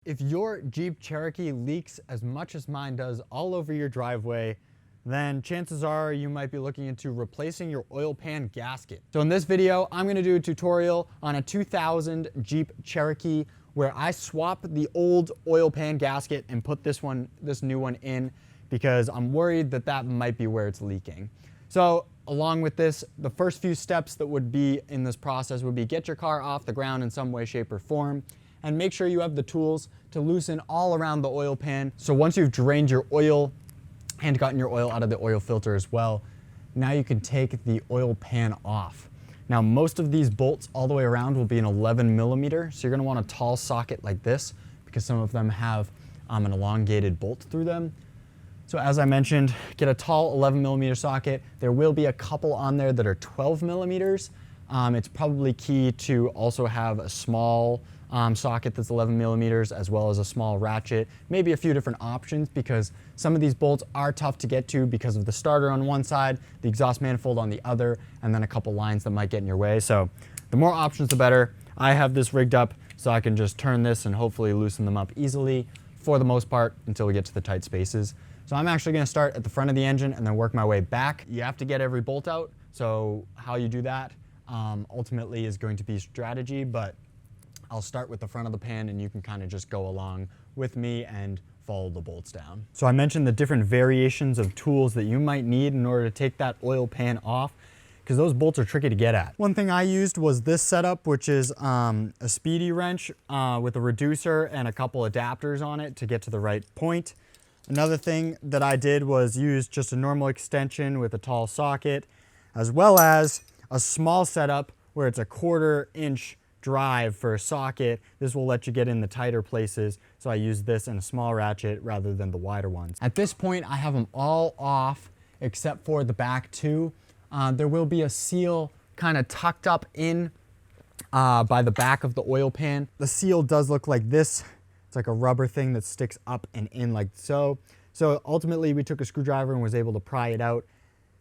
If your Jeep Cherokee leaks as much as mine does all over your driveway, then chances are you might be looking into replacing your oil pan gasket. So in this video, I'm gonna do a tutorial on a 2000 Jeep Cherokee where I swap the old oil pan gasket and put this new one in because I'm worried that that might be where it's leaking. So along with this, the first few steps that would be in this process would be get your car off the ground in some way, shape, or form, and make sure you have the tools to loosen all around the oil pan. So once you've drained your oil and gotten your oil out of the oil filter as well, now you can take the oil pan off. Now most of these bolts all the way around will be an 11 millimeter, so you're gonna want a tall socket like this because some of them have an elongated bolt through them. So as I mentioned, get a tall 11 millimeter socket. There will be a couple on there that are 12 millimeters. It's probably key to also have a small socket that's 11 millimeters as well as a small ratchet, maybe a few different options because some of these bolts are tough to get to because of the starter on one side, the exhaust manifold on the other, and then a couple lines that might get in your way. So the more options, the better. I have this rigged up so I can just turn this and hopefully loosen them up easily for the most part until we get to the tight spaces. So I'm actually gonna start at the front of the engine and then work my way back. You have to get every bolt out, so how you do that ultimately is going to be strategy, but I'll start with the front of the pan and you can kind of just go along with me and follow the bolts down. So I mentioned the different variations of tools that you might need in order to take that oil pan off because those bolts are tricky to get at. One thing I used was this setup, which is a speedy wrench with a reducer and a couple adapters on it to get to the right point. Another thing that I did was use just a normal extension with a tall socket, as well as a small setup where it's a 1/4 inch drive for a socket. This will let you get in the tighter places. So I use this and a small ratchet rather than the wider ones. At this point, I have them all off except for the back two. There will be a seal kind of tucked up in by the back of the oil pan. The seal does look like this. It's like a rubber thing that sticks up and in like so. So ultimately we took a screwdriver and was able to pry it out.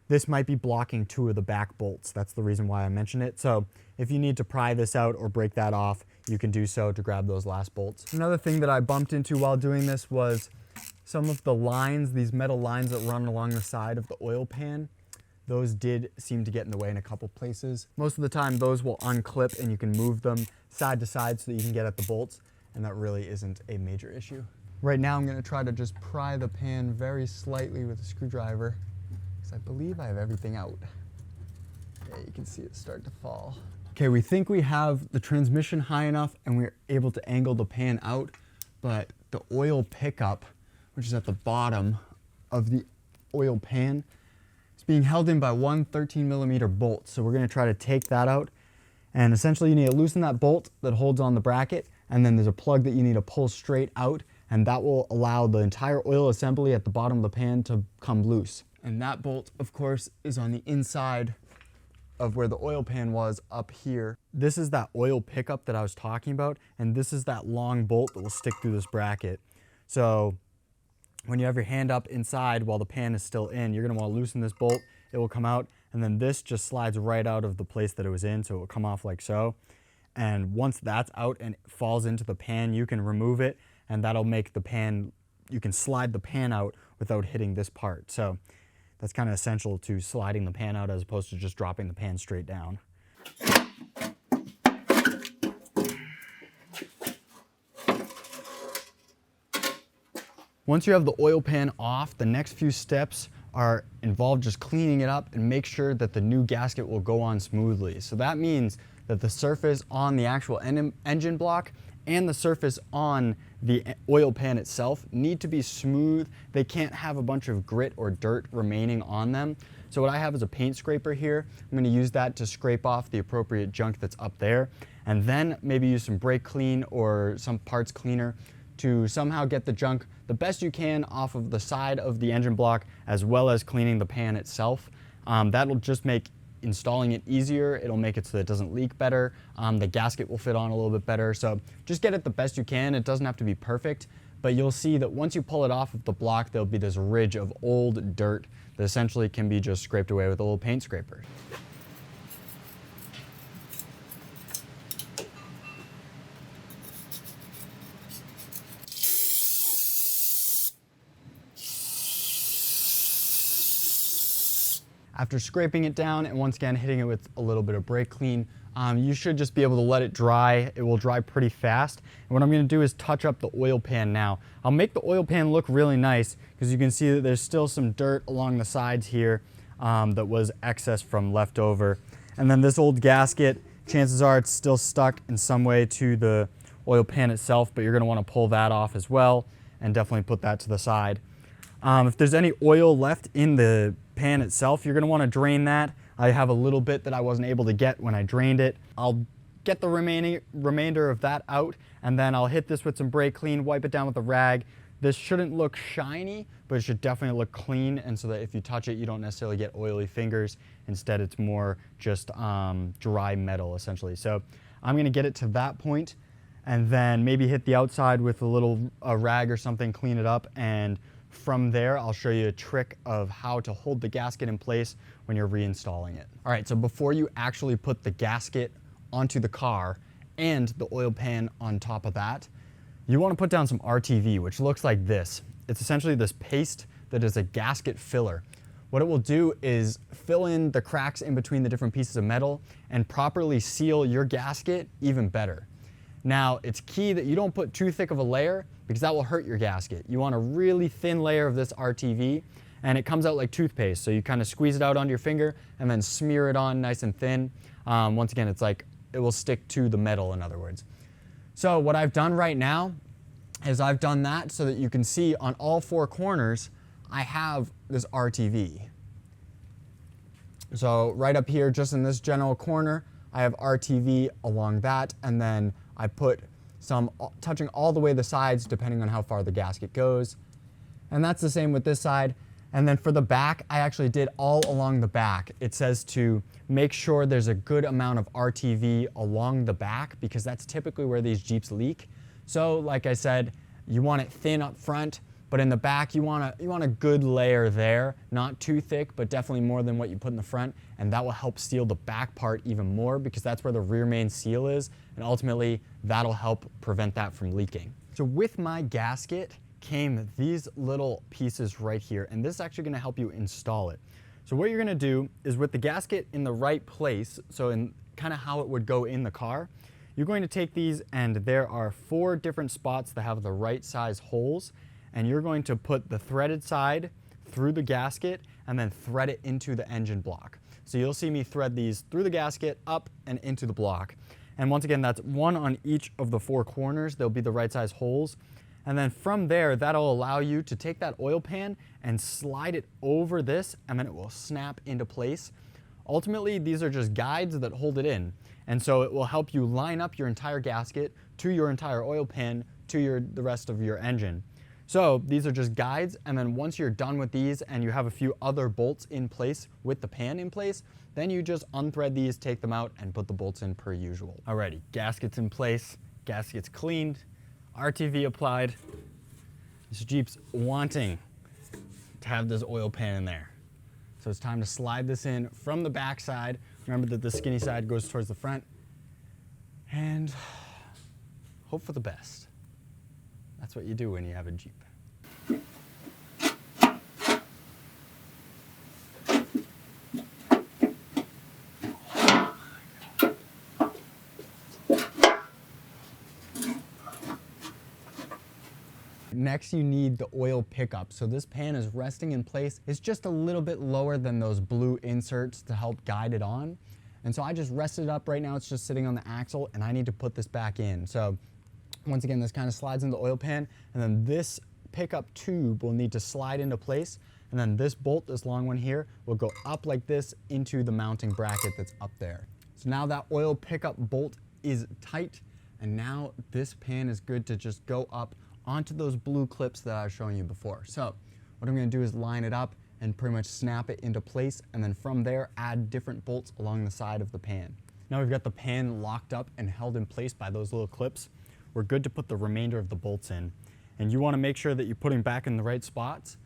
This might be blocking 2 of the back bolts. That's the reason why I mentioned it. So if you need to pry this out or break that off, you can do so to grab those last bolts. Another thing that I bumped into while doing this was some of the lines, these metal lines that run along the side of the oil pan. Those did seem to get in the way in a couple places. Most of the time those will unclip and you can move them side to side so that you can get at the bolts, and that really isn't a major issue. Right now I'm gonna try to just pry the pan very slightly with a screwdriver because I believe I have everything out. Yeah, you can see it start to fall. Okay, we think we have the transmission high enough and we're able to angle the pan out, but the oil pickup, which is at the bottom of the oil pan, is being held in by one 13 millimeter bolt. So we're gonna try to take that out. And essentially you need to loosen that bolt that holds on the bracket, and then there's a plug that you need to pull straight out, and that will allow the entire oil assembly at the bottom of the pan to come loose. And that bolt, of course, is on the inside of where the oil pan was up here. This is that oil pickup that I was talking about, and this is that long bolt that will stick through this bracket. So when you have your hand up inside while the pan is still in, you're gonna wanna loosen this bolt, it will come out, and then this just slides right out of the place that it was in, so it will come off like so. And once that's out and it falls into the pan, you can remove it, and that'll make the pan, you can slide the pan out without hitting this part. So that's kind of essential to sliding the pan out as opposed to just dropping the pan straight down. Once you have the oil pan off, the next few steps are involved just cleaning it up and make sure that the new gasket will go on smoothly. So that means that the surface on the actual engine block and the surface on the oil pan itself need to be smooth. They can't have a bunch of grit or dirt remaining on them. So what I have is a paint scraper here. I'm gonna use that to scrape off the appropriate junk that's up there, and then maybe use some brake clean or some parts cleaner to somehow get the junk the best you can off of the side of the engine block, as well as cleaning the pan itself. That'll just make installing it easier. It'll make it so that it doesn't leak better. The gasket will fit on a little bit better. So just get it the best you can. It doesn't have to be perfect, but you'll see that once you pull it off of the block, there'll be this ridge of old dirt that essentially can be just scraped away with a little paint scraper. After scraping it down and once again hitting it with a little bit of brake clean, you should just be able to let it dry. It will dry pretty fast. And what I'm gonna do is touch up the oil pan now. I'll make the oil pan look really nice because you can see that there's still some dirt along the sides here that was excess from leftover. And then this old gasket, chances are it's still stuck in some way to the oil pan itself, but you're gonna wanna pull that off as well and definitely put that to the side. If there's any oil left in the pan itself, you're gonna wanna drain that. I have a little bit that I wasn't able to get when I drained it. I'll get the remainder of that out, and then I'll hit this with some brake clean, wipe it down with a rag. This shouldn't look shiny, but it should definitely look clean, and so that if you touch it, you don't necessarily get oily fingers. Instead, it's more just dry metal, essentially. So I'm gonna get it to that point, and then maybe hit the outside with a rag or something, clean it up, and from there, I'll show you a trick of how to hold the gasket in place when you're reinstalling it. All right, so before you actually put the gasket onto the car and the oil pan on top of that, you wanna put down some RTV, which looks like this. It's essentially this paste that is a gasket filler. What it will do is fill in the cracks in between the different pieces of metal and properly seal your gasket even better. Now, it's key that you don't put too thick of a layer because that will hurt your gasket. You want a really thin layer of this RTV, and it comes out like toothpaste. So you kind of squeeze it out onto your finger and then smear it on nice and thin. Once again, it's like it will stick to the metal, in other words. So what I've done right now is I've done that so that you can see on all four corners, I have this RTV. So right up here, just in this general corner, I have RTV along that, and then I put some touching all the way the sides depending on how far the gasket goes. And that's the same with this side. And then for the back, I actually did all along the back. It says to make sure there's a good amount of RTV along the back because that's typically where these Jeeps leak. So like I said, you want it thin up front, but in the back, you want a good layer there, not too thick, but definitely more than what you put in the front, and that will help seal the back part even more because that's where the rear main seal is, and ultimately, that'll help prevent that from leaking. So with my gasket came these little pieces right here, and this is actually gonna help you install it. So what you're gonna do is with the gasket in the right place, so in kind of how it would go in the car, you're going to take these, and there are 4 different spots that have the right size holes, and you're going to put the threaded side through the gasket and then thread it into the engine block. So you'll see me thread these through the gasket, up and into the block. And once again, that's 1 on each of the 4 corners. There'll be the right size holes. And then from there, that'll allow you to take that oil pan and slide it over this, and then it will snap into place. Ultimately, these are just guides that hold it in. And so it will help you line up your entire gasket to your entire oil pan to the rest of your engine. So these are just guides, and then once you're done with these and you have a few other bolts in place with the pan in place, then you just unthread these, take them out, and put the bolts in per usual. Alrighty, gasket's in place, gasket's cleaned, RTV applied. This Jeep's wanting to have this oil pan in there. So it's time to slide this in from the back side. Remember that the skinny side goes towards the front, and hope for the best. That's what you do when you have a Jeep. Next, you need the oil pickup. So this pan is resting in place. It's just a little bit lower than those blue inserts to help guide it on. And so I just rested it up. Right now it's just sitting on the axle, and I need to put this back in. So once again, this kind of slides into the oil pan, and then this pickup tube will need to slide into place, and then this bolt, this long one here, will go up like this into the mounting bracket that's up there. So now that oil pickup bolt is tight, and now this pan is good to just go up onto those blue clips that I was showing you before. So what I'm gonna do is line it up and pretty much snap it into place, and then from there, add different bolts along the side of the pan. Now we've got the pan locked up and held in place by those little clips. We're good to put the remainder of the bolts in. And you wanna make sure that you're putting back in the right spots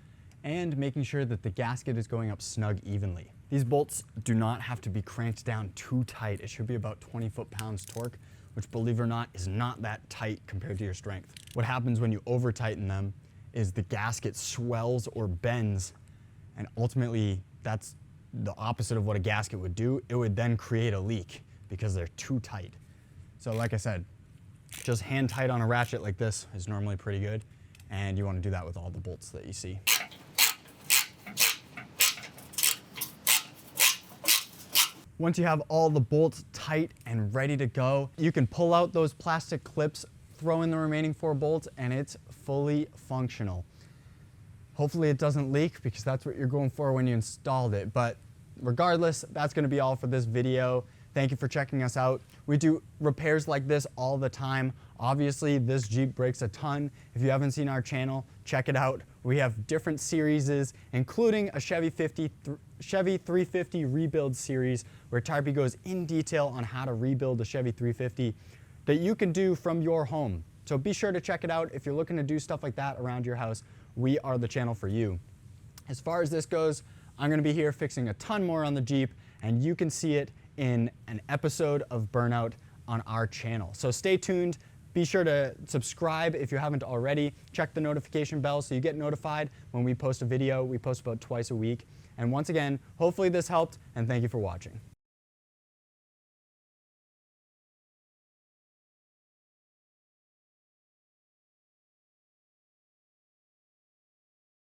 and making sure that the gasket is going up snug evenly. These bolts do not have to be cranked down too tight. It should be about 20 foot-pounds torque, which, believe it or not, is not that tight compared to your strength. What happens when you over-tighten them is the gasket swells or bends, and ultimately that's the opposite of what a gasket would do. It would then create a leak because they're too tight. So like I said, just hand tight on a ratchet like this is normally pretty good. And you want to do that with all the bolts that you see. Once you have all the bolts tight and ready to go, you can pull out those plastic clips, throw in the remaining 4 bolts, and it's fully functional. Hopefully it doesn't leak because that's what you're going for when you installed it. But regardless, that's going to be all for this video. Thank you for checking us out. We do repairs like this all the time. Obviously, this Jeep breaks a ton. If you haven't seen our channel, check it out. We have different series, including a Chevy 350 rebuild series, where Tarpy goes in detail on how to rebuild a Chevy 350 that you can do from your home. So be sure to check it out. If you're looking to do stuff like that around your house, we are the channel for you. As far as this goes, I'm gonna be here fixing a ton more on the Jeep, and you can see it in an episode of Burnout on our channel. So stay tuned. Be sure to subscribe if you haven't already. Check the notification bell so you get notified when we post a video. We post about twice a week. And once again, hopefully this helped, and thank you for watching.